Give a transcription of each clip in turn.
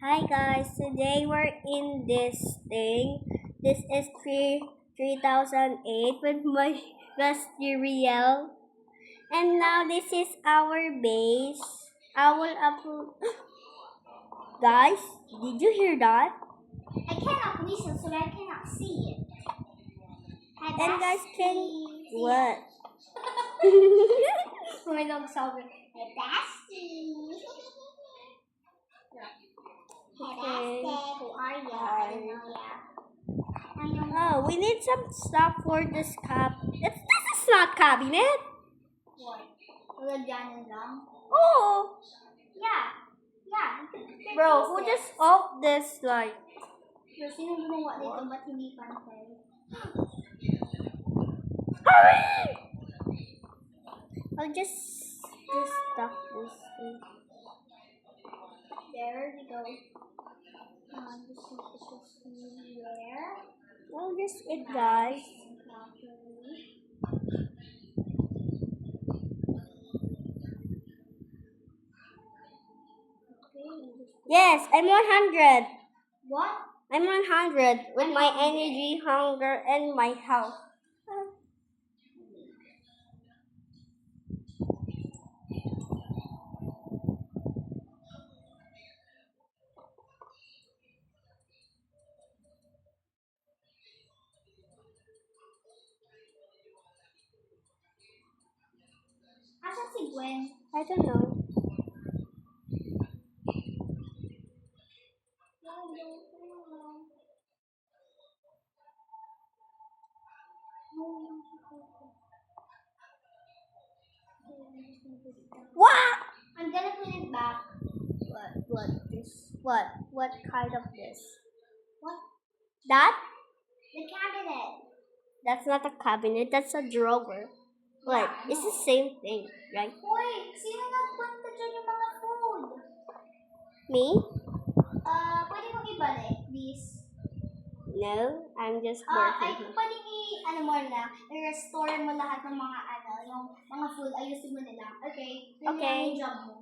Hi guys, today we're in this thing. This is 3008 with my Rusty Riel. And now this is our base. I will upload. Guys, did you hear that? I cannot listen, so I cannot see it. And guys, can what? My dog saw me. Hey, Bestie. Okay. Who are you? I don't know yet. Oh, we need some stuff for this cup. This is not cabinet. What? Lalagyanan lang? Oh, Yeah. bro, who just off this light? Pero sino gumawa nito? Ba't hindi pantay? Hurry! I'll just stop this thing. There we go. This is there. Well, just it, guys. Yes, I'm 100. What? I'm 100 with my energy, hunger, and my health. Asan si Gwen? I don't know. What? I'm gonna put it back. What this? What kind of this? What? That? The cabinet. That's not a cabinet. That's a drawer. Like, it's the same thing, right? Hoy, sino nagpunta dyan yung mga food? Me? Pwede mong ibalik, please. No, I'm just Ay, working. pwede i-restore mo lahat ng mga yung mga food, ayusin mo nila. Okay? Yun Okay. yung job mo.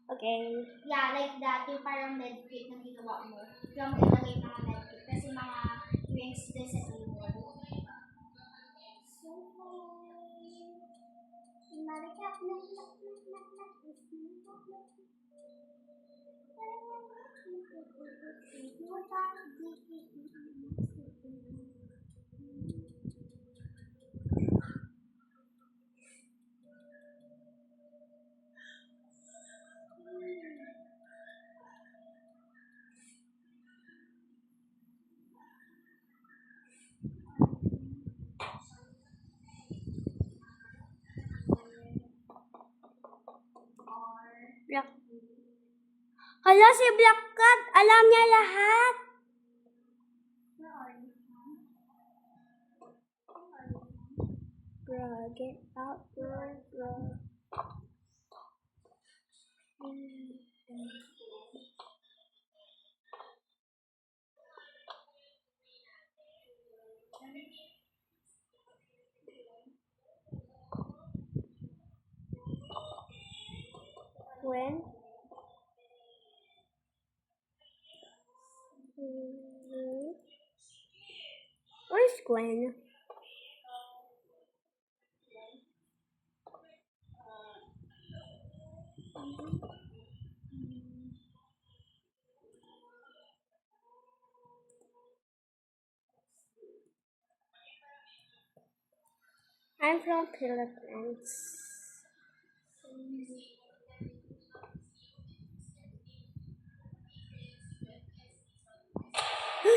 Okay. Yeah, like that. Yung parang medkit na ginawa mo. Yung ilagay mga medkit. Kasi mga drinks din sa table. So, marikap na Black. Hala, si Black Cat. Alam niya lahat. Bro, get out, bro. When? Where's Gwen? I'm from Philippines.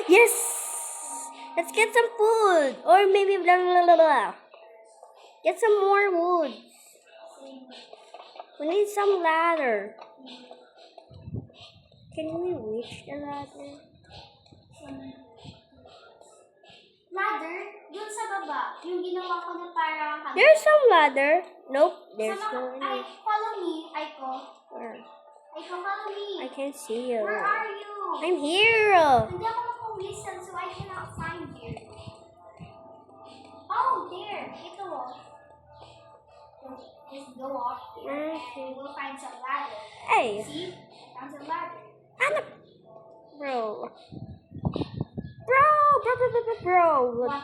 Yes! Let's get some food. Or maybe blah blah blah blah. Get some more wood. We need some ladder. Can we reach the ladder? ladder, dun sa baba. Yung ginawa ko na parang hagdan. There's some ladder. Nope, there's no Ay, follow me, Aiko. Where? Aiko, follow me. I can't see you. Where are you? I'm here. Hindi ako makawisan, so I cannot find you. Oh, there. Ito. Just go up there. Okay. We'll find some ladder. Hey, See? Found some ladder. ano? Bro. Bro. What?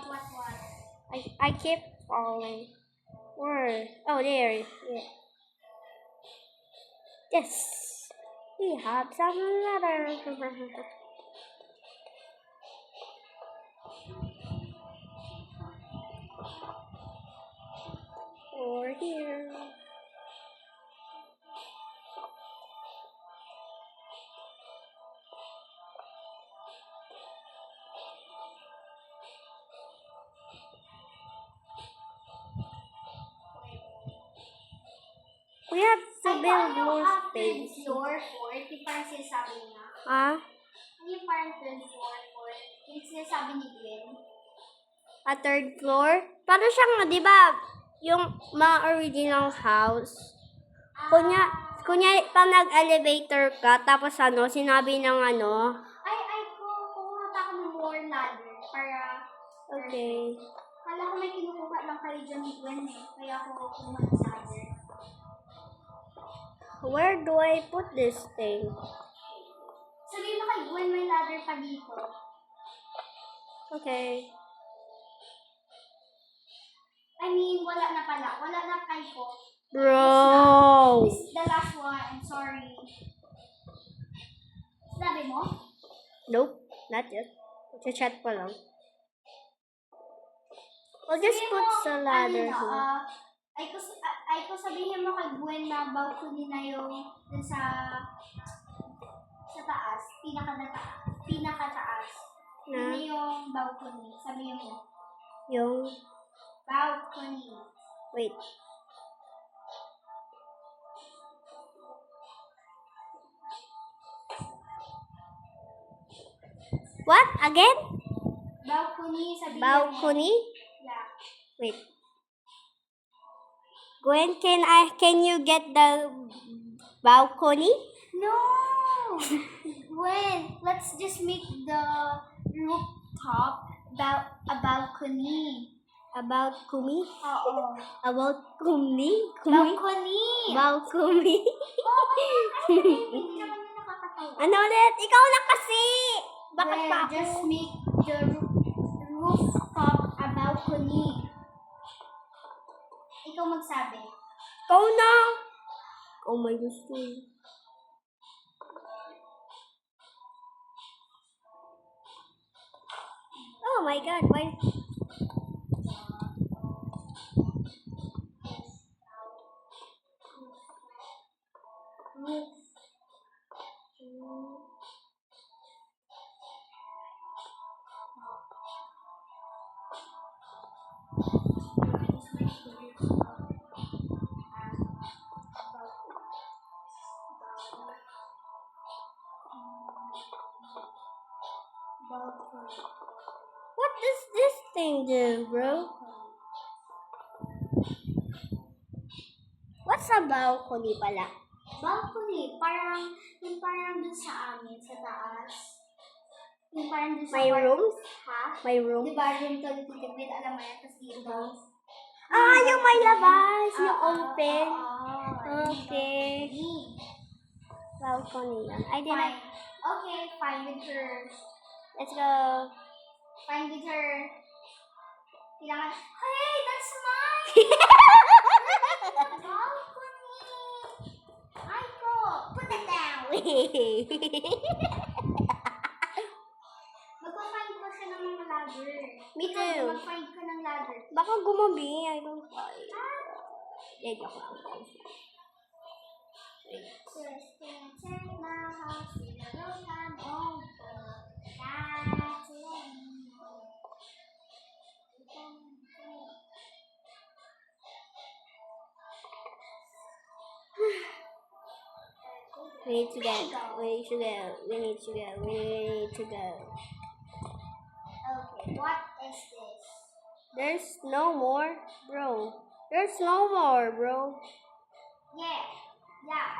I keep falling. Where? Oh, there. Yeah. Yes. We have some letters. Or here. We have to build more space. Floor, fourth, yung parang sinasabi niya. Ah? Ano yung parang third floor, fourth? Yung sinasabi ni Gwen. A third floor? Para siyang, di ba, yung mga original house. Kunya, pag nag-elevator ka, tapos ano, sinabi ng ano. Kukuha pa ako ng more ladder para... Okay. Kala ko may kinukuha lang kayo dyan ni Gwen eh. Kaya ako kukuha ng ladder. Where do I put this thing? Sabihin mo kay Gwen may ladder pa dito. Okay. I mean, wala na pala. Wala na typo. Bro! This is the last one. I'm sorry. Sabi mo? Nope, not yet. Chat pa lang. I'll just put sa ladder here. Ay ko sabihin mo kay Gwen na balcony na yung dun sa taas, pinakataas. Na? Ano yung balcony? Sabihin mo. Yung, Balcony. wait. What? Again? Balcony, sabihin mo. Balcony? Yeah. Wait. Gwen, can you get the balcony? No! Gwen, let's just make the rooftop a balcony. About Kumi? Oo. About Kumi? Balcony! Balcony? Hindi naman yung nakakatawa. Ano ulit? Ikaw na kasi! Bakit Gwen, pa ako? just make the rooftop a balcony. Ikaw magsabi. Ikaw na! Oh my gusto. Oh my god, why? What does this thing do, bro? What's a balcony pala? Balcony, yung parang dun sa amin, sa taas. Yung parang dun sa My rooms? Ha? My room? Diba, room to the ticket, alam mo yan, tapos dito. Ah, yung may labas, yung open. Oo. Okay. Balcony yan. I didn't. Fine. Okay, fine with her. Let's go. Fine with her. Kailangan, hey, that's mine! Balcony! Ay ko, put it down! Magpa-find ko siya ng mga ladder. Me too. Mag-find ka ng ladder. Baka gumabi. I don't find. Yeah, joke lang. Just gonna take my heart to the road I'm on. That's what We need to go. We need to go. We need to go. We need to go. Okay, what is this? There's no more, bro. There's no more, bro. Yeah,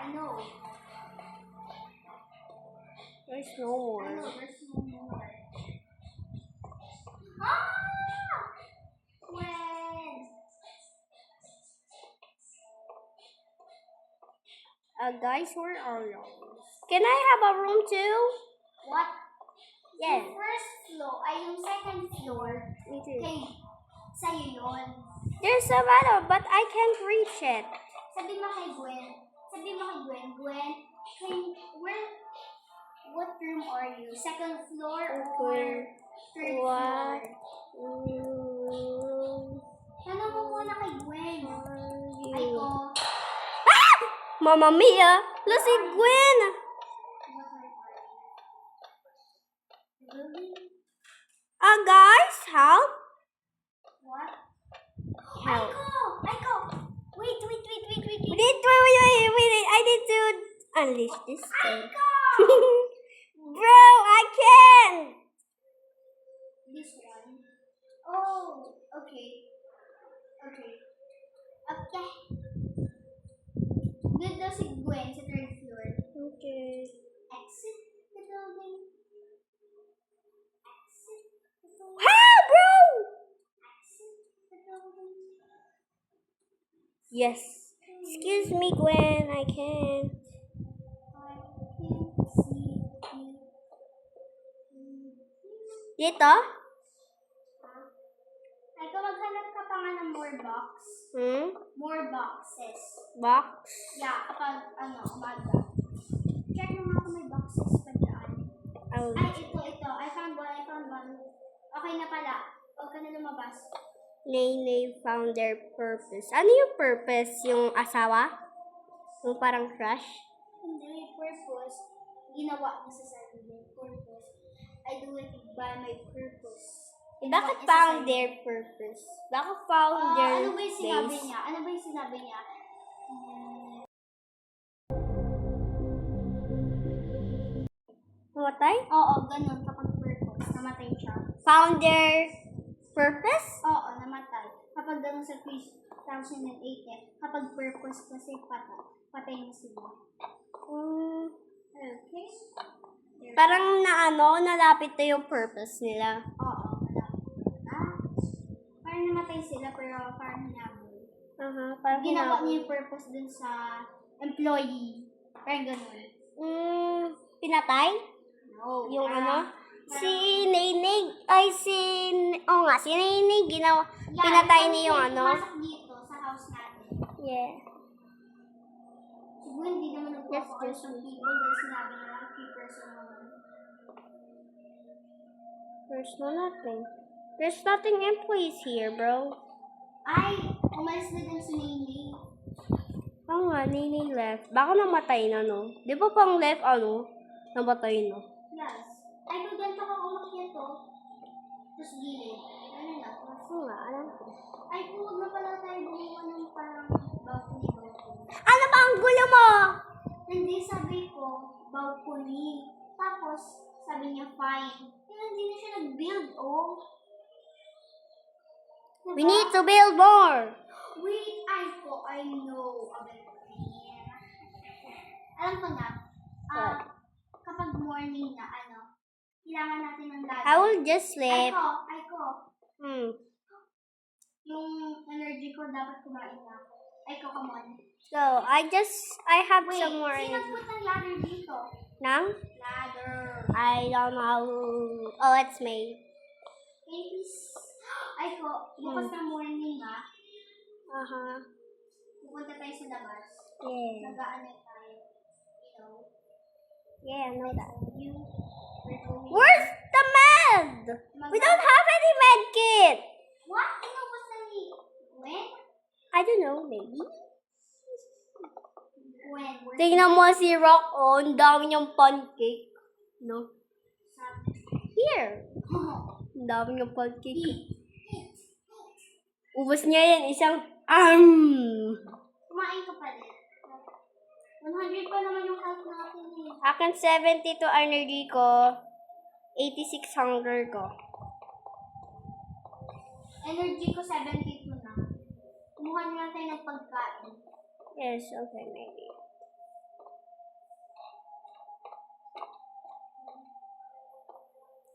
I know. There's no more. I know, there's no more. Ah! When? Guys, where are you? Can I have a room too? What? Yes. Yung first floor, ay yung second floor, kay, sa'yo yun. There's a ladder, but I can't reach it. Sabi mo kay Gwen, Gwen, what room are you? Second floor or third floor? Tanong mo muna kay Gwen. Ay ko. Mamma mia! Look si Gwen! Guys, help! What? Help. I go. Wait. Wait. I need to unleash this thing. Go! Bro, I can't! This one. Oh, okay. Good daw si Gwen sa third floor. Okay. Exit the building. Ah, bro! Exit the building. Yes. Excuse me, Gwen. I can't. I can't see you. Dito? Ay, kung maghanap ka pa nga ng more box. More boxes. Box? Yeah, kapag, umaga. Check mo nga kung may boxes pa dyan. Oh. Ay, ito. I found one. Okay na pala. Huwag ka na lumabas. Nene found their purpose. Ano yung purpose? Yung asawa? Yung parang crush? Hindi, purpose. Ginawa niya sa sarili. Purpose. I do it by my purpose. Bakit found their purpose? Bakit found their Ano ba yung sinabi place? niya? Namatay? Oo, ganun. Kapag purpose, namatay siya. Found their purpose? Oo, namatay. Kapag ganun sa 2008, kapag purpose kasi patay na sila. Okay? Parang nalapit na yung purpose nila. Oo, parang namatay sila pero parang hinaboy. Parang Ginawa niya yung purpose dun sa employee. Parang ganun. Pinatay? No. Yung si Nene, si Nene, pinatay niya yung Pumasok dito sa house natin. Yeah. Siguro hindi naman nagpapakal sa people dahil sinabi niya key person naman. There's nothing employees here, bro. Ay, umalis na din si Nene. Oo nga, Nene left. Baka namatay na, no? Di ba pang left, namatay na? Yes. Ay, kung ganito ka umakyat to, tapos gilid. Ano na? Oo nga, alam ko. Ay, huwag na pala tayo gumawa ng parang balcony. Ano ba ang gulo mo? Hindi, sabi ko, balcony. Tapos, sabi niya, fine. Kaya hindi na siya nag-build, oh. Diba? We need to build more. Wait, I know about it. Alam ko na, kapag morning na, kailangan natin ng ladder. I will just sleep. Ay ko. Yung energy ko dapat kumain na. Ay ko, come on. So, I have Wait, some more sino energy. put ng ladder dito? Nang? Ladder. I don't know. Oh, it's me. Please. Ay ko, bukas na morning na, pupunta tayo sa labas. Yeah. Nag-ano tayo. Yeah, I know that. We're going. Where's the med? We don't have any med kit. What? Inubos na ni Gwen? I don't know, maybe. Gwen. Tingnan mo si Rock, ang dami niyang pancake. No? Here. Ang dami niyang pancake. Ubus niya yan, isang Kumain ka pa din. 100 pa naman yung health natin eh. Akin 72 energy ko, 86 hunger ko. Energy ko 72 na. Kumuha na tayo ng pagkain. Yes, okay, maybe.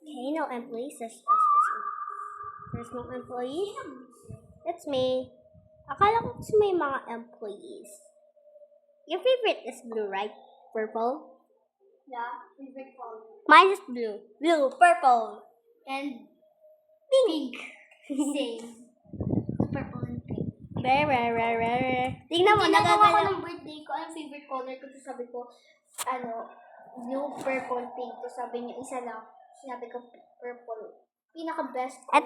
Okay, no employees. There's no employee. That's me. Akala ko kasi may mga employees. Your favorite is blue, right? Purple? Yeah, favorite color. Mine is blue. Blue, purple. And pink. Same. Purple and pink. Tingnan mo, Ginagawa ko nagagalaw. ng birthday ko, ang favorite color ko, so sabi ko, blue, purple, pink. So sabi niya, isa lang. Sinabi ko, purple. Pinaka-best color.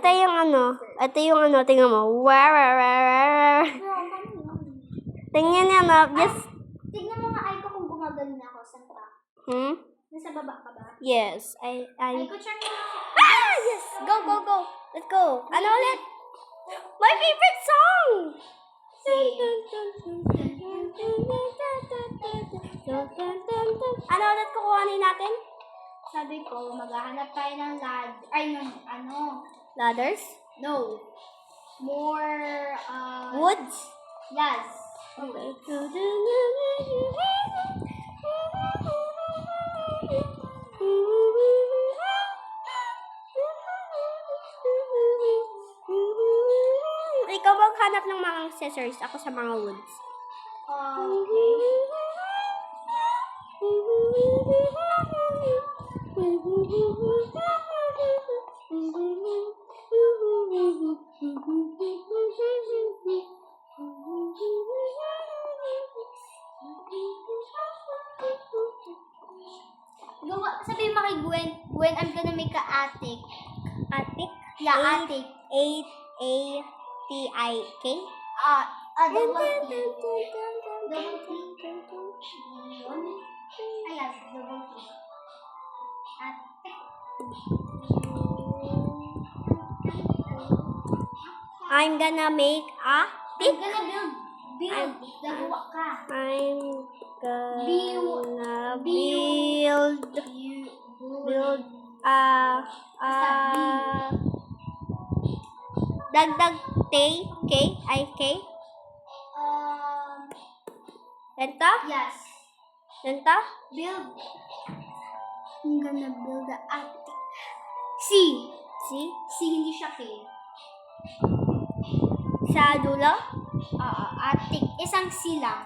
Ito yung tingnan mo. Tingnan niya na, just, Tignan mo nga ay ko kung gumagano na ako. Saan ka? Nasa baba ka ba? yes, Ay ko, check mo. yes, go. Let's go. Ano ulit? My favorite song! Ano ulit kukuhanin natin? Sabi ko, maghahanap tayo ng Ladders? No. More, Woods? yes. Okay. Ikaw maghanap ng mga accessories. Ako sa mga woods. Okay. Sabi mo kay Gwen, I'm gonna make a attic. Attic? Yeah, attic. A-T-I-K? Double T. Double T. Ayan, double T. Attic. I'm gonna make a I'm gonna build. Gagawa ka. I'm gonna Build. build dagdag K. Lenta? Yes. Lenta? Build. I'm gonna build the attic. C. C? C, hindi siya K. Sa dulo? Attic. Isang C lang.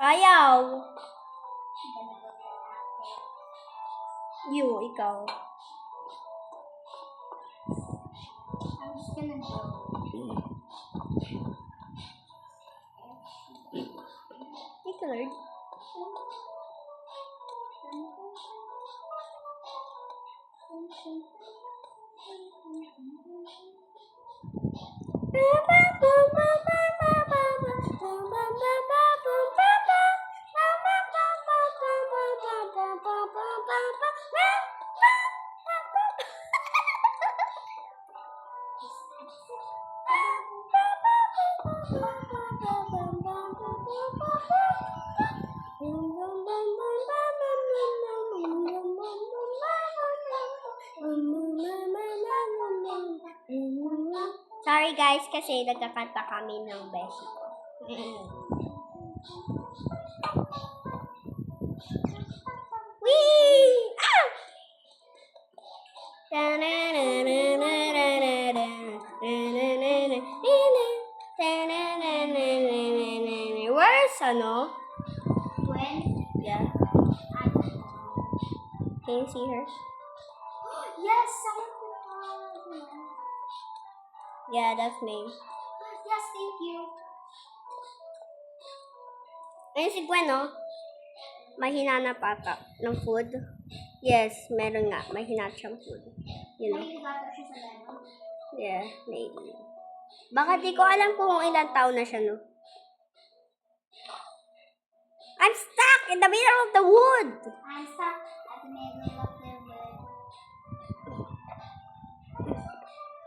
Ayaw. You, ikaw. I'm just gonna build. Take a Lord. Sorry guys, kasi nagkakanta kami ng beshi ko. Whee! Ah! Where's ano? Gwen. Yeah. Can you see her? Yes, I Yeah, that's me. Yes, thank you. Ayun si Gwen, no? Mahina na pata ng food. Yes, meron nga. Mahina siyang food. You know? May higata siya sa lemon. Yeah, maybe. Baka di ko alam kung ilang taon na siya, no? I'm stuck in the middle of the wood! I'm stuck at the middle of the wood.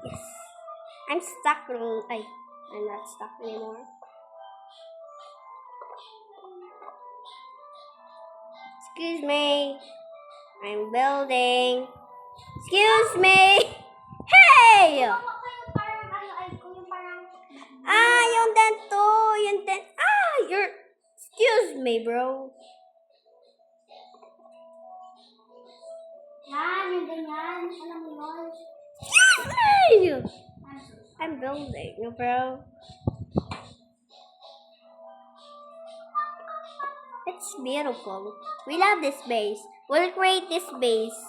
Yes. I'm stuck. I'm not stuck anymore. Excuse me. I'm building. Excuse me. Hey! Yung parang yung parang... Yung dento. You're... Excuse me, bro. Yan, yung ganyan. Alam mo yun. Excuse me! I'm so sorry. I'm building, bro. It's beautiful. We love this base. We'll create this base.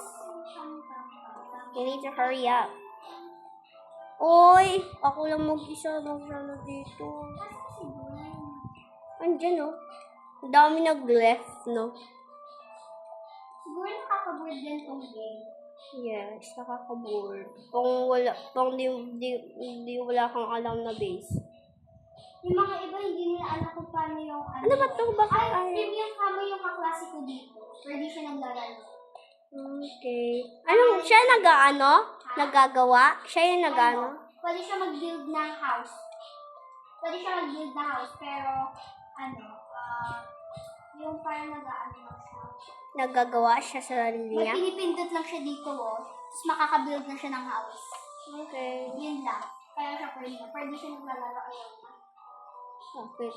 You need to hurry up. Oy! Ako lang mag-isa. Magsama dito. Andiyan, oh. Ang dami nag-left, no? Siguro nakaka-board din tong game. Yes, nakaka-board. Kung di wala kang alam na base. Yung mga iba, hindi nila alam kung paano yung Ano ba to? Bakit yung kamo yung kaklase ko dito. Pero di siya naglalaro. Okay. Anong, siya nagagawa? Siya yung Pwede siya mag-build ng house. Pero, yung parang nag-aano lang siya. Nagagawa siya sa sarili May niya? pinipindot lang siya dito, oh. Tapos makaka-build na siya ng house. Okay. Yun lang. Kaya siya pwede na. Pwede siya naglalaro ayaw na. Okay.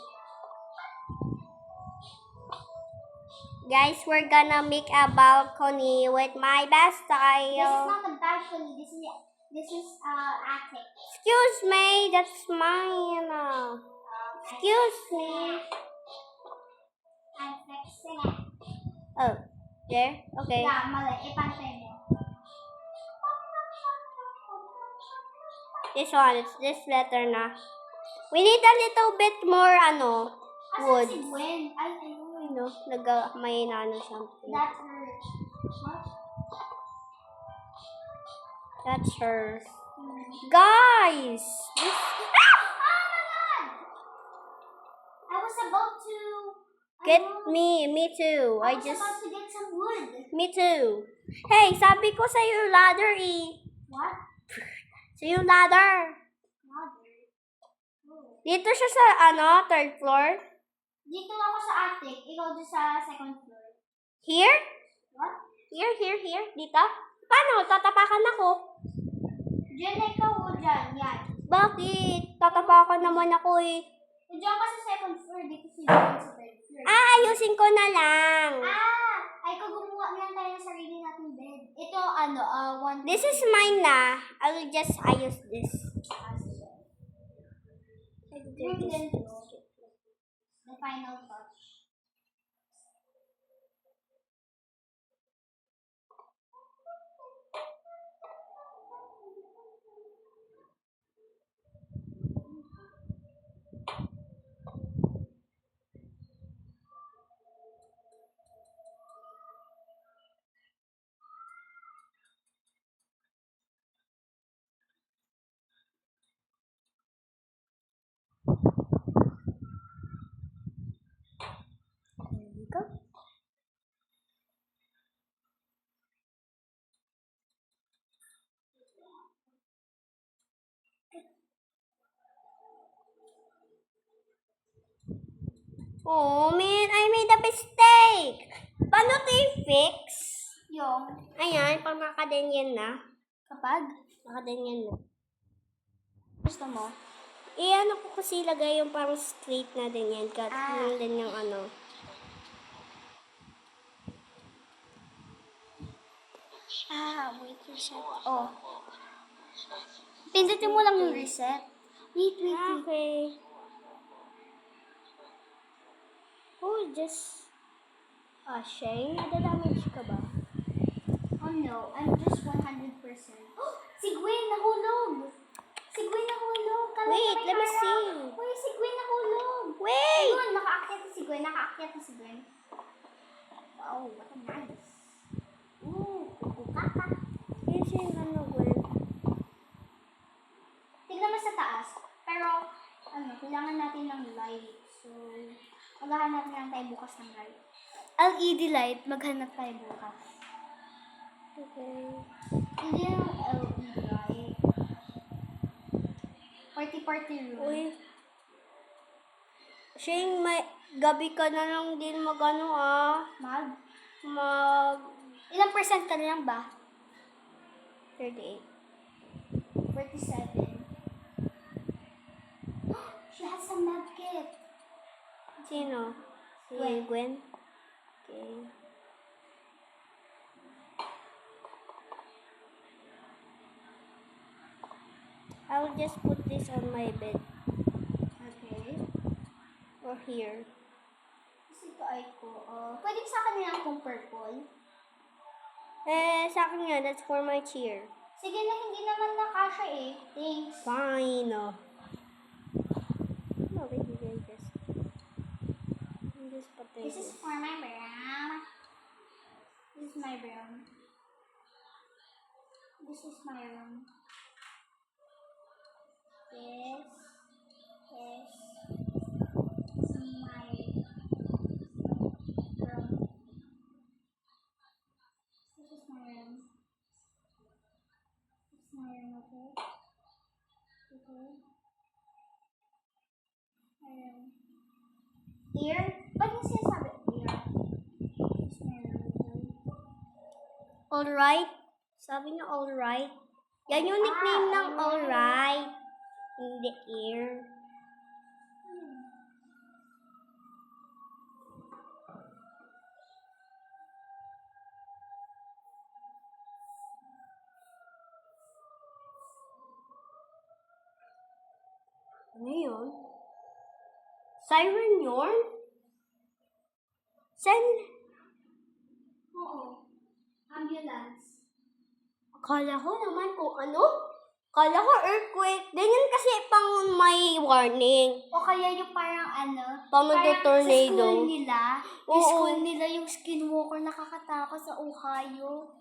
Guys, we're gonna make a balcony with my best This is style. not a balcony. This is attic. Excuse me, that's mine. Excuse me. I'm fixing it. Oh, there? Okay. Yeah, mali. Ipantay mo. This one, it's this letter na. We need a little bit more, Asan wood. si Gwen? Ay, ayun. No, may something. That's her. What? That's her. Guys! This... Oh my god! I was about to... Get me too. I was about to get some wood. Me too. Hey, sabi ko sa'yo ladder What? Sa'yo ladder. Mother. Oh. Dito siya sa, third floor. Dito ako sa attic. Ikaw doon sa second floor. Here? What? Here. Dito? Paano? Tatapakan ako. Diyan na ikaw o dyan. Yan. Bakit? Tatapakan naman ako eh. Diyan ka sa second floor. Dito si Gwen sa third floor. Ayusin ko na lang. Ay, kung gumawa na lang tayo ng sarili nating bed. Ito, one... This is mine na. I will just use this. The final touch. There we go. Oh man, I made a mistake. Paano to i-fix? Yung, Ayan, pag nakadanyan na. kapag Nakadanyan na. gusto mo, Ano ko kasi lagay yung parang straight na din yan. Yung din yung wait, reset. Oh. Pindutin mo lang yung reset. Wait. Okay. Oh, just... Shane, nadadamage ka ba? Oh no, I'm just 100%. Si Gwen nahulog! Kala Wait, ko may let me harap. see. Uy, si Gwen nahulog! Wait! Ayun, nakaakyat na si Gwen. Oh, what a nice. Kukukaka. Yes, yung Gwen. Tignan mo sa taas. Pero, kailangan natin ng light. So, maghahanap na lang tayo bukas ng light. LED light, maghanap tayo bukas. Okay. Hindi yung LED light. Party room. Uy. Shane, gabi ka na lang din Ilang percent ka na lang ba? 38. 47. She has a med kit. Sino? Si Gwen. Gwen? Okay. I'll just put this on my bed. Okay. Or here. Kasi Ito ay ko. Pwede sa akin lang kung purple. Sa akin nga, that's for my chair. Sige na, hindi naman nakasya eh. Thanks. Fine. No, baby, just potato. This is for my brown. This is my brown. This is my room. Yes. Yes. This is my room. This is my room. This is my room, okay? Okay. My room. Here? Ba't yung sinasabi? Here. This is my room, okay? Alright? Sabi niya alright. Yan yung nickname ng alright. In the air. Ano yun? Siren yun? Sen? Oo. Ambulance. Akala ko naman kung ano. Akala ko earthquake. Ganyan kasi pang may warning. O kaya yung parang ano, Pang parang tornado. sa school nila, yung Oo. school nila, yung skinwalker nakakatakot sa Ohio.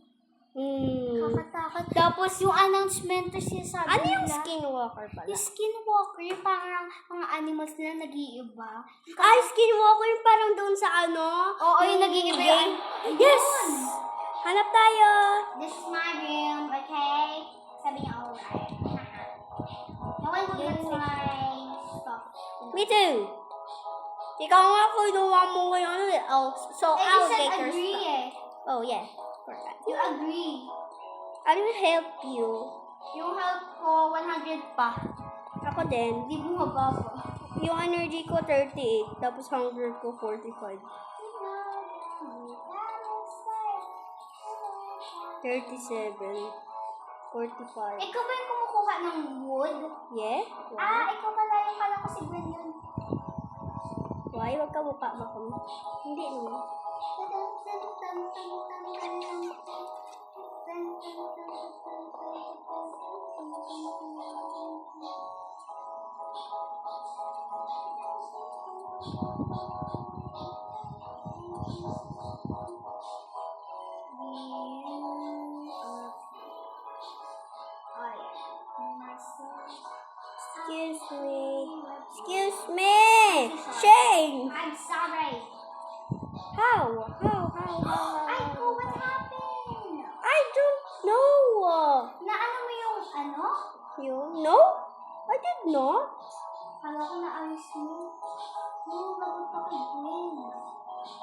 Nakakatakot. Tapos yung announcement na sinasabi Ano yung nila, skinwalker pala? yung skinwalker, yung parang mga animals nila nag-iiba. Ay, skinwalker yung parang doon sa ano? Oo, yung nag-iiba game. yung- Yes! Yun. Hanap tayo! This is my room, okay? Sabi niya, alright. No one will get my stuff. Me too! Ikaw nga kinuha mo ngayon. Oh, so Eh, you I'll said take your agree stuff. eh. Oh, yeah. Forgot. You agree. I will help you. Yung health ko, 100 pa. Ako din. Di bumaba pa. Yung energy ko 38, tapos hunger ko 45. 37. 45. Ikaw ba yung kumukuha ng wood? Yeah? Ah, ikaw pala yung kala ko si Gwen yun. Why? Wag ka mukha ba kami? Hindi naman. Excuse me. Excuse me! Shane! I'm sorry. How? Ay, ko, what happened? I don't know. Na ano mo yung ano? You know? I did not. Kala ko na alis mo. No, lagot pa kay Gwen.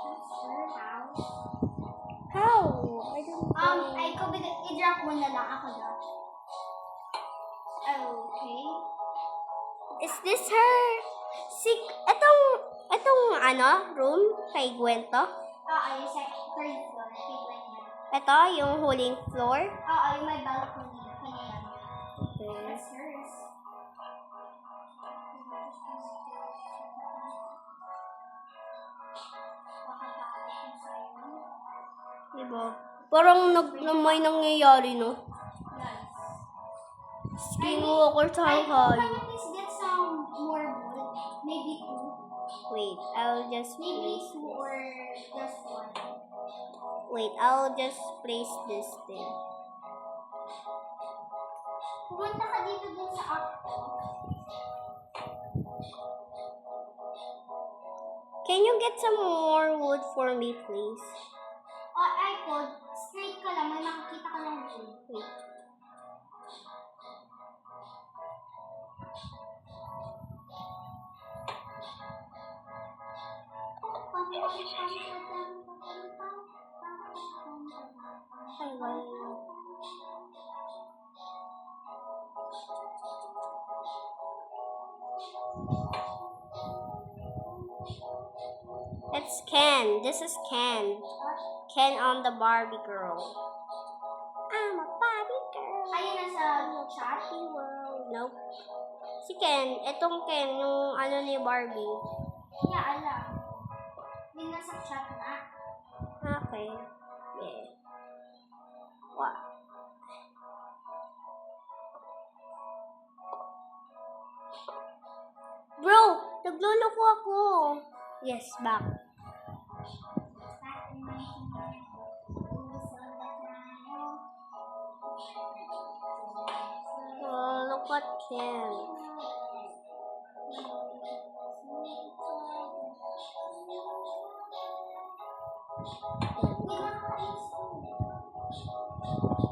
That's her house. How? I don't know. Ay, ko, i-drop mo na lang ako na. Okay. Is this her? Etong ano, room kay Gwen to? Oo, yung third floor. Kay Gwen na. Ito, yung huling floor? Oo, yung may balcony. Kanya yan. Okay. That's hers. Makatakas yung siren. Diba? Parang may nangyayari, no? Nice. Skinwalker sa Ay, hanghay. can you please get some more wood? Maybe 2. Wait, I'll just Maybe place 2 this. or just 1. Wait, I'll just place this thing. Pumunta ka dito dun sa app ko. Can you get some more wood for me, please? Ay, code. Straight ka lang. May makikita ka lang wood. Wait. Ay, wala. It's Ken. This is Ken. Ken on the Barbie girl. I'm a Barbie girl. Ayun na sa chat. World. Nope. Si Ken. Etong Ken, yung ano ni Barbie. Yeah, alam. Yung nasa chat na. Okay. Yeah. What? Bro, nagluloko ako. Yes, back. Back in 1990. Oh, look at him.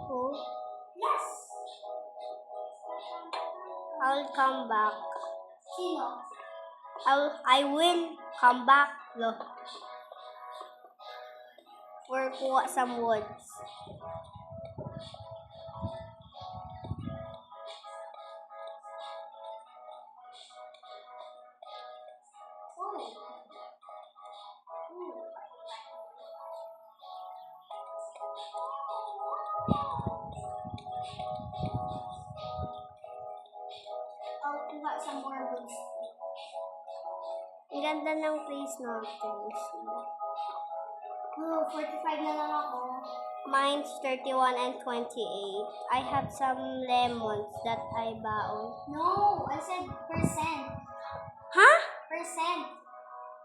Oh, Yes! I'll come back. Sino? I will come back. Look. For kuha some woods. I'll kuha some more woods. Ang ganda ng place natin. Oh, 45 na lang ako. Mine's 31 and 28. I have some lemons that I baon. No, I said percent. Huh? Percent.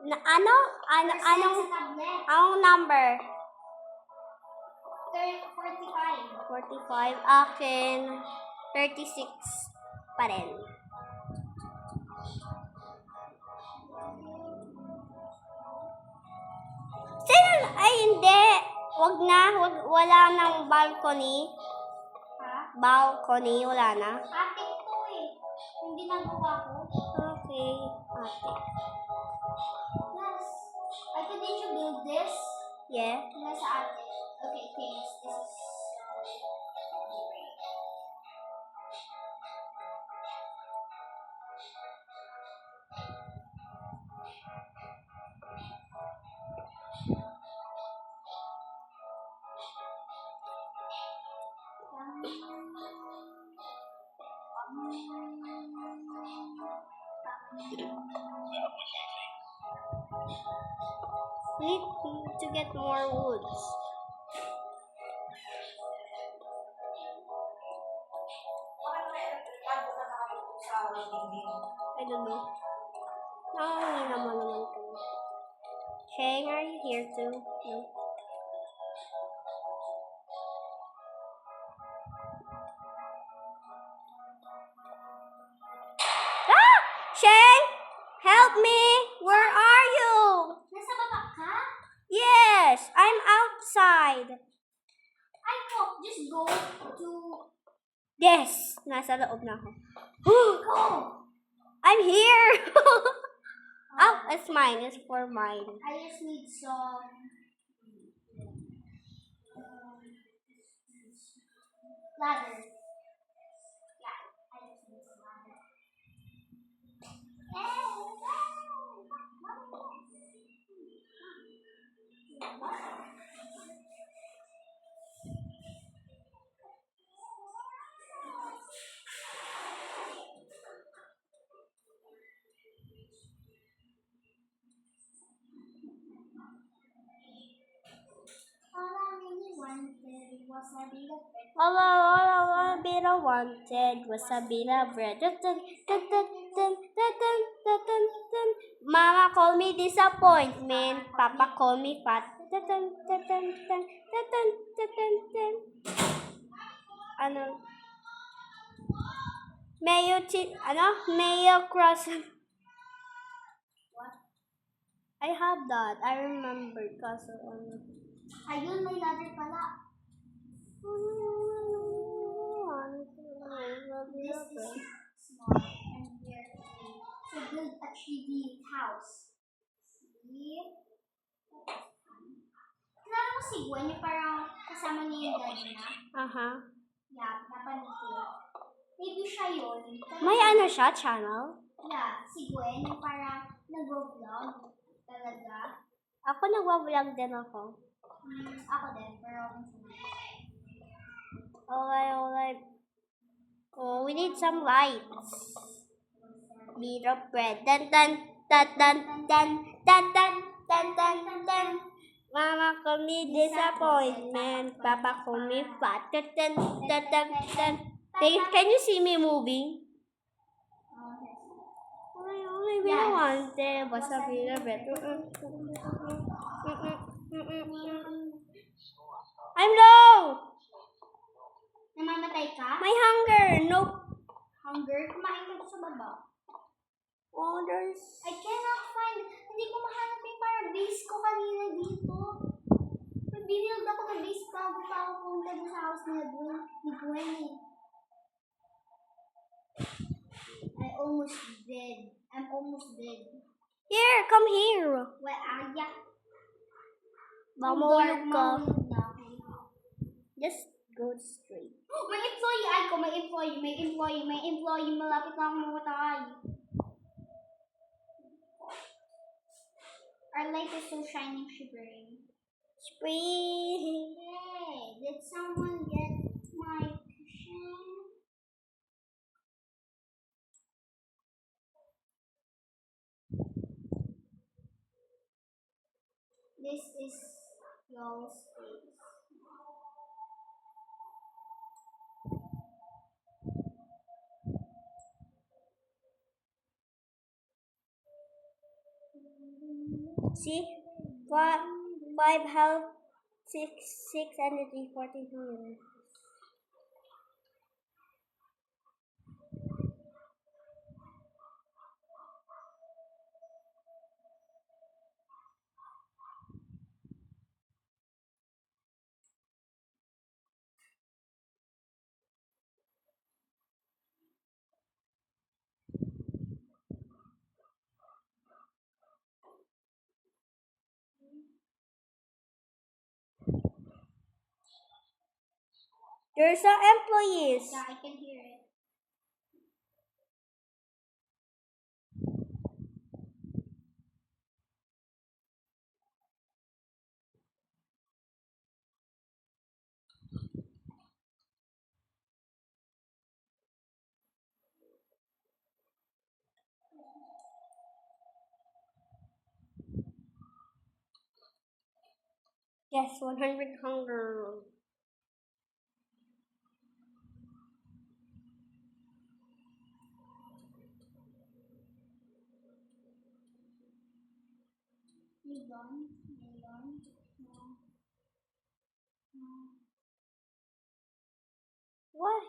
Ano? Percent Anong sa tablet. number? 45. 45. Akin, 36 pa rin. Sino? Ay, hindi. Wag na. Wala nang balcony. Ha? Balcony, wala na. Ate ko eh. Yung ginagawa ko. Okay, ate. Yes. I can teach you build this. Yeah. Nasa ate. Okay, thanks. This is We need to get more woods. I don't know. Hindi naman kami. Sheng, are you here too? No. Ah! Sheng! Help me! Where are you? nasa baba ka? Yes, I'm outside. I go. Just go to Yes, nasa loob na ako. go. I'm here! Oh, it's mine. It's for mine. I just need some ladder. Yeah, I just need some ladder. All I really wanted was a bit of bread. All I want be the wanted was a bit of bread. Dun, dun, dun, dun, dun, dun, dun, dun, dun, dun. Mama call me disappointment. Papa call me fat. Dun, dun, dun, dun, dun, dun, dun, dun, dun, dun. Ano? Mayo cross. What? I have that. I remember kaso Ayun, may ladder pala. This is small and here to build a 3D house. See? Kilala mo si Gwen, yung parang kasama niya yung daddy na? Aha. Yeah, napanood ko. Maybe siya yun. May ano siya, channel? Yeah, si Gwen, yung parang nag-vlog talaga. Ako nagwa-vlog din ako. Ako din, pero Alright. Oh, we need some lights. Beat of bread. Dun dun dun dun dun dun dun Tan, tan, tan. Mama ko may disappointment. Papa ko may fat. Tan, tan, tan, tan, tan. Can you see me moving? Maybe I want it. Wasabi na better. I'm low! Namamatay ka? My hunger! Nope. Hunger? Kumain ka sa baba. Oh, there's... I cannot find, hindi ko mahanap yung para base ko kanina dito. Binild ako ng base bago pa ako punta sa house ni Gwen eh. I'm almost dead. Here, come here. Well, yeah. Mamulog ka. Mahulog na ako. Just go straight. May employee ako, may employee. Malapit na akong mamatay. Our light is so shining, shivering. Spring. Hey, did someone get my cushion? This is your space. See? Five health, six energy, 14 hunger. There's some employees. Yeah, I can hear it. Yes, 100 hunger. Melon. No. What?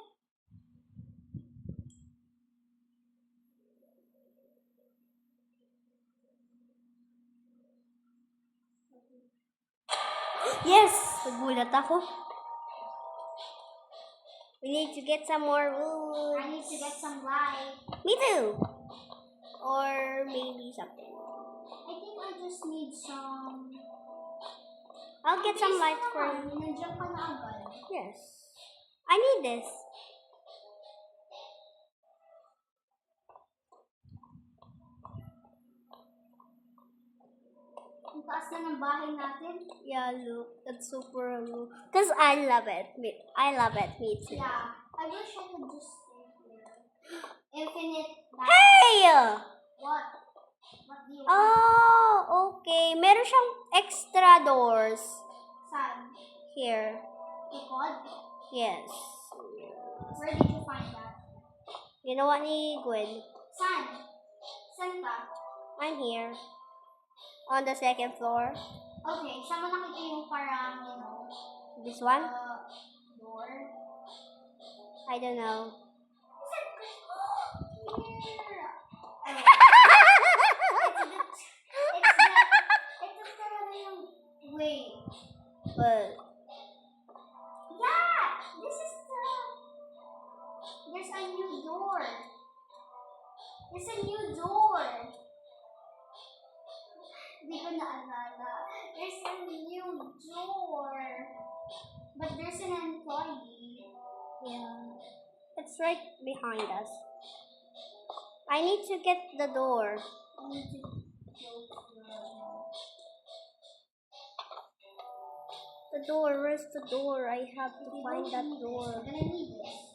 Yes! Nagulat ako. We need to get some more wood. I need to get some light. Me too. Or maybe something. I think I just need some... I'll get some light for you. Nandiyan ka na agad. Yes. I need this. Ang taas na ng bahay natin. Yeah, look. That's super look. Because I love it. I love it. Me too. Yeah. I wish I could just stay here. Infinite back. Hey! What? What do you want? Oh, okay. Meron siyang extra doors. Saan? Here. Likod? Yes. Where did you find that? Ginawa ni Gwen. Saan? Saan ka? I'm here. On the second floor. Okay, saan mo nakita yung parang, This one? door? I don't know. Here! Ito talaga yung, wait. But Yeah! This is there's a new door. There's a new door. Hindi ko naalala. There's a new door. But there's an employee. yeah, it's right behind us. I need to get the door. I need to go The door. Where's the door? I have to find that door. I'm gonna need this.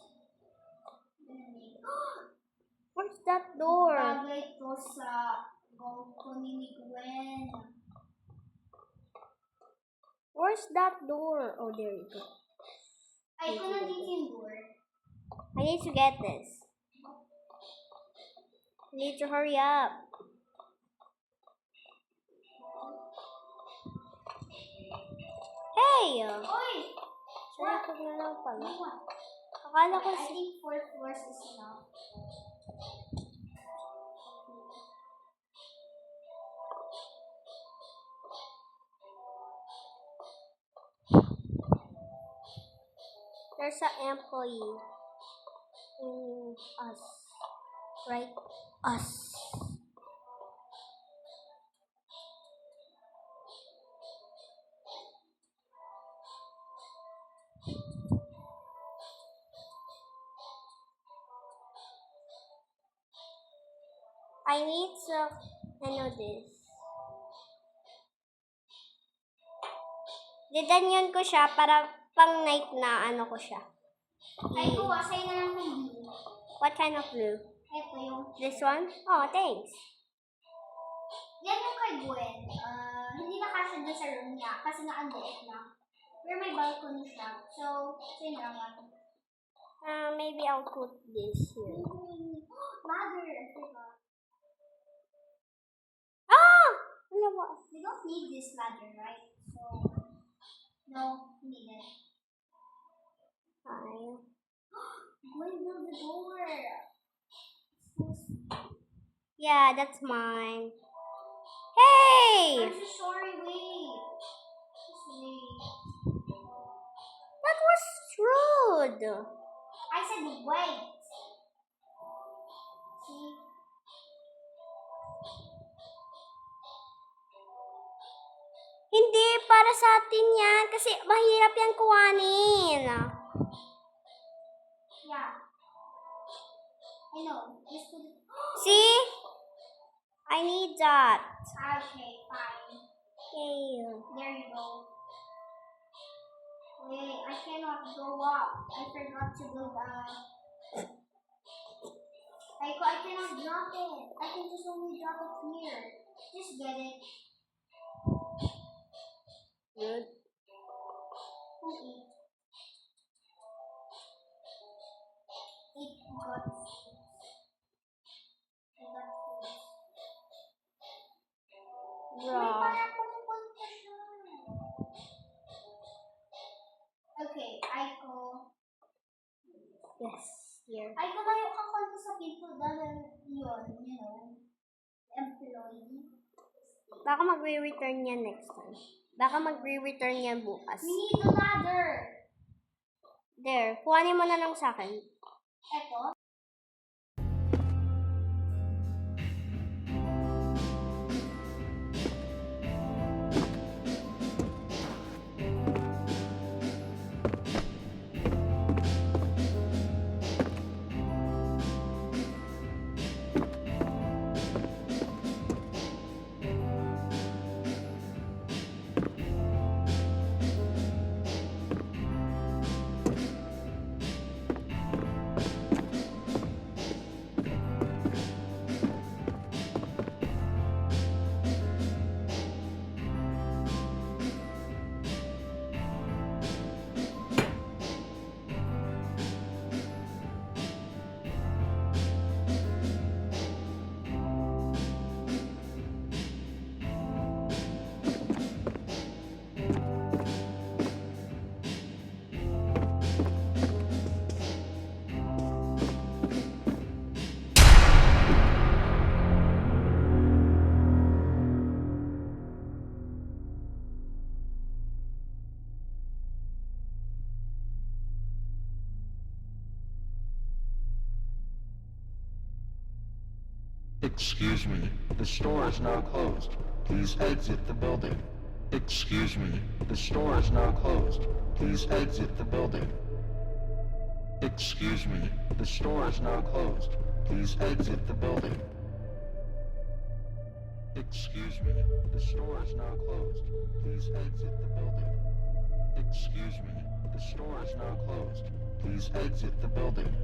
Where's that door? Bagay to sa balcony ni Gwen. Where's that door? Oh, there you go. Ay, kung nandito yung door. I need to get this. I need to hurry up. Hey! Oy! Sorry ko na lang pala. What? Akala ko I think 4 floors is enough. there's an employee in us. Right? Us. I need to ano this. Didanyon ko siya para pang night na ano ko siya. Ay, kuha. Sa'yo na lang yung blue. What kind of blue? Ito yung... This one? Oh, thanks. Yan yung kay Gwen. Hindi na kasya doon sa room niya kasi naandiit na. Pero may balcony siya. So, sa'yo na lang yan. Maybe I'll put this here. Mother, I forgot. Ah! Ano ba? We don't need this ladder, right? So, no, we need it. Hi. Gwen, build the door. Yeah, that's mine. Hey! I'm so sorry, wait. Just wait. That was rude. I said wait. See? Hindi, para sa atin yan. Kasi mahirap yan kuhanin. Yeah. I know. Just put it. See? I need that. Okay, fine. Okay. There you go. Wait, I cannot go up. I forgot to build I cannot drop it. I can just only drop it here. Just get it. Good. Okay. It got Draw. Okay, I go. Yes, here. Ay, kalayo ka konti sa pinto dahil yun, you know, employee. Baka magre-return yan next time. Baka magre-return yan bukas. We need the ladder. There. Kuhanin mo na lang sa akin. Eto. Excuse me, the store is now closed. Please exit the building. Excuse me, the store is now closed. Please exit the building. Excuse me, the store is now closed. Please exit the building. Excuse me, the store is now closed. Please exit the building. Excuse me, the store is now closed. Please exit the building.